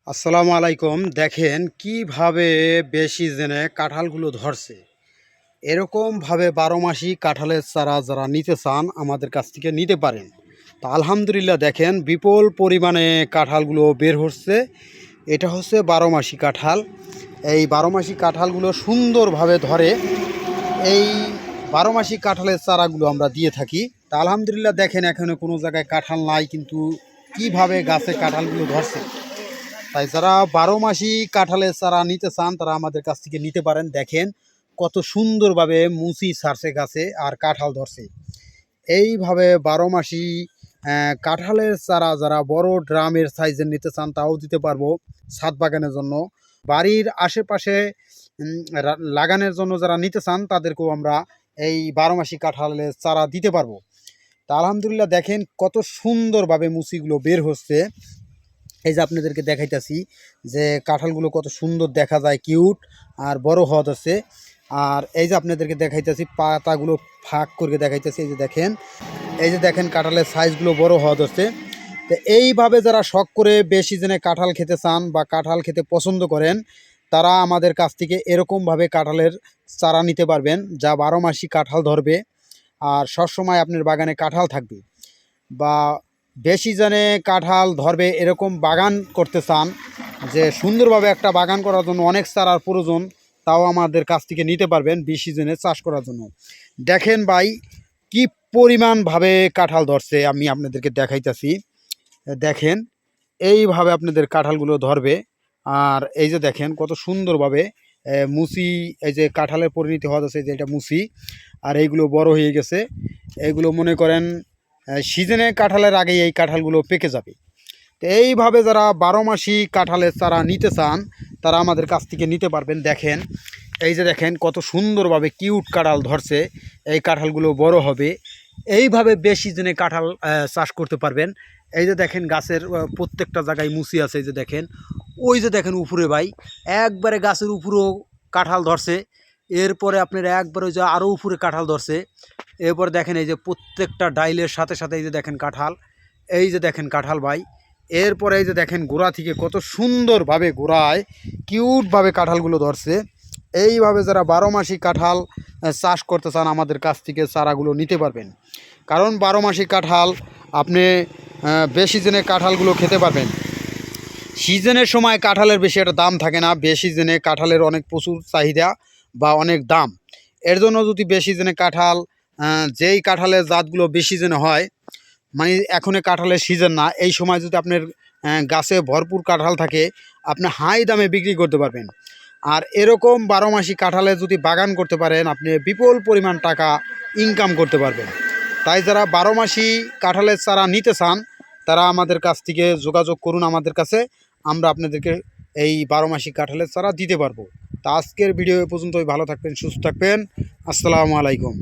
আসসালামু আলাইকুম। দেখেন কিভাবে বেশি জেনে কাঁঠালগুলো ধরছে। এরকমভাবে ১২ মাসি কাঁঠালের চারা যারা নিতে চান আমাদের কাছ থেকে নিতে পারেন। তো আলহামদুলিল্লাহ দেখেন বিপুল পরিমাণে কাঁঠালগুলো বের হচ্ছে। এটা হচ্ছে ১২ মাসি কাঁঠাল। এই ১২ মাসি কাঁঠালগুলো সুন্দরভাবে ধরে। এই ১২ মাসি কাঁঠালের চারাগুলো আমরা দিয়ে থাকি। তা আলহামদুলিল্লাহ দেখেন এখানে কোনো জায়গায় কাঁঠাল নাই, কিন্তু কিভাবে গাছে কাঁঠালগুলো ধরছে। তাই যারা ১২ মাসি কাঁঠালের চারা নিতে চান তারা আমাদের কাছ থেকে নিতে পারেন। দেখেন কত সুন্দরভাবে মুচি ছাড়ছে গাছে আর কাঁঠাল ধরছে। এইভাবে ১২ মাসি কাঁঠালের চারা যারা বড় ড্রামের সাইজের নিতে চান তাও দিতে পারবো ছাদ বাগানের জন্য। বাড়ির আশেপাশে লাগানোর জন্য যারা নিতে চান তাদেরকেও আমরা এই ১২ মাসি কাঁঠালের চারা দিতে পারবো। তা আলহামদুলিল্লাহ দেখেন কত সুন্দরভাবে মুচিগুলো বের হচ্ছে। এই যে আপনাদেরকে দেখাইতেছি যে কাঁঠালগুলো কত সুন্দর দেখা যায়, কিউট আর বড় হওয়া যাচ্ছে। আর এই যে আপনাদেরকে দেখাইতেছি পাতাগুলো ফাঁক করে দেখাইতেছি। এই যে দেখেন কাঁঠালের সাইজগুলো বড় হওয়া যাচ্ছে। তো এইভাবে যারা শখ করে বেশি জনে কাঁঠাল খেতে চান বা কাঁঠাল খেতে পছন্দ করেন তারা আমাদের কাছ থেকে এরকমভাবে কাঁঠালের চারা নিতে পারবেন, যা ১২ মাসই কাঁঠাল ধরবে আর সবসময় আপনার বাগানে কাঁঠাল থাকবে। বা বেশি জনে কাঁঠাল ধরবে এরকম বাগান করতে চান, যে সুন্দরভাবে একটা বাগান করার জন্য অনেক চারার প্রয়োজন, তাও আমাদের কাছ থেকে নিতে পারবেন বেশি জনে চাষ করার জন্য। দেখেন ভাই কি পরিমাণভাবে কাঁঠাল ধরছে, আমি আপনাদেরকে দেখাইতেছি। দেখেন এইভাবে আপনাদের কাঁঠালগুলো ধরবে। আর এই যে দেখেন কত সুন্দরভাবে মুচি, এই যে কাঁঠালের পরিণতি হওয়া যাচ্ছে, যে এটা মুচি আর এইগুলো বড় হয়ে গেছে। এইগুলো মনে করেন সিজনে কাঁঠালের আগেই এই কাঁঠালগুলো পেকে যাবে। তো এইভাবে যারা ১২ মাসি কাঁঠালের চারা নিতে চান তারা আমাদের কাছ থেকে নিতে পারবেন। দেখেন এই যে দেখেন কত সুন্দরভাবে কিউট কাঁঠাল ধরছে। এই কাঁঠালগুলো বড় হবে। এইভাবে বেশি দিনে কাঁঠাল চাষ করতে পারবেন। এই যে দেখেন গাছের প্রত্যেকটা জায়গায় মুচি আছে। এই যে দেখেন, ওই যে দেখেন উপরে ভাই একবারে গাছের উপরেও কাঁঠাল ধরছে। এরপরে আপনার একবারে যে আরও উপরে কাঁঠাল ধরছে। এরপর দেখেন এই যে প্রত্যেকটা ডাইলের সাথে সাথে এই যে দেখেন কাঁঠাল। এই যে দেখেন কাঁঠাল ভাই। এরপরে এই যে দেখেন গোড়া থেকে কত সুন্দরভাবে গোড়ায় কিউটভাবে কাঁঠালগুলো ধরছে। এইভাবে যারা ১২ মাসি কাঁঠাল চাষ করতে চান আমাদের কাছ থেকে চারাগুলো নিতে পারবেন। কারণ ১২ মাসি কাঁঠাল আপনি বেশি দিনে কাঁঠালগুলো খেতে পারবেন। সিজনের সময় কাঁঠালের বেশি একটা দাম থাকে না, বেশি দিনে কাঁঠালের অনেক প্রচুর চাহিদা বা অনেক দাম। এর জন্য যদি বেশি দিনে কাঁঠাল, যেই কাঁঠালের জাতগুলো বেশি দিনে হয়, মানে এখন কাঁঠালের সিজন না, এই সময় যদি আপনার গাছে ভরপুর কাঁঠাল থাকে আপনি হাই দামে বিক্রি করতে পারবেন। আর এরকম ১২ মাসি কাঁঠালের যদি বাগান করতে পারেন আপনি বিপুল পরিমাণ টাকা ইনকাম করতে পারবেন। তাই যারা ১২ মাসি কাঁঠালের চারা নিতে চান তারা আমাদের কাছ থেকে যোগাযোগ করুন আমাদের কাছে। আমরা আপনাদেরকে এই ১২ মাসি কাঁঠালের চারা দিতে পারবো। তা আজকের ভিডিও এ পর্যন্তই। ভালো থাকবেন, সুস্থ থাকবেন। আসসালামু আলাইকুম।